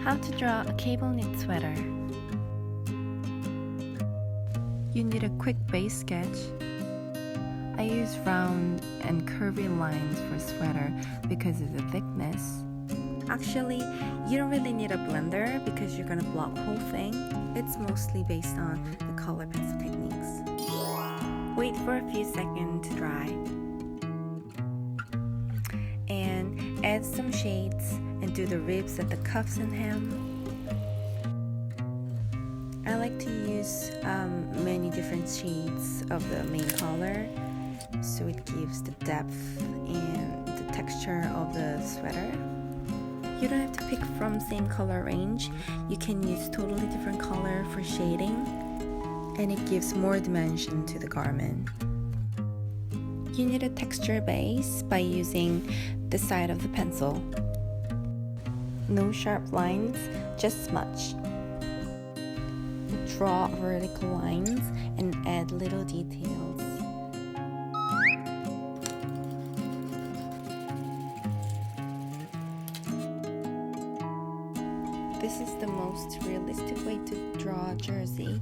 How to draw a cable knit sweater. You need a quick base sketch. I use round and curvy lines for sweater because of the thickness. Actually, you don't really need a blender because you're gonna block whole thing. It's mostly based on the color pencil techniques. Wait for a few seconds to dry. And add some shades and do the ribs at the cuffs and hem. I like to use many different shades of the main color so it gives the depth and the texture of the sweater. You don't have to pick from same color range. You can use totally different color for shading, and it gives more dimension to the garment. You need a texture base by using the side of the pencil. No sharp lines, just smudge. Draw vertical lines and add little details. This is the most realistic way to draw a jersey.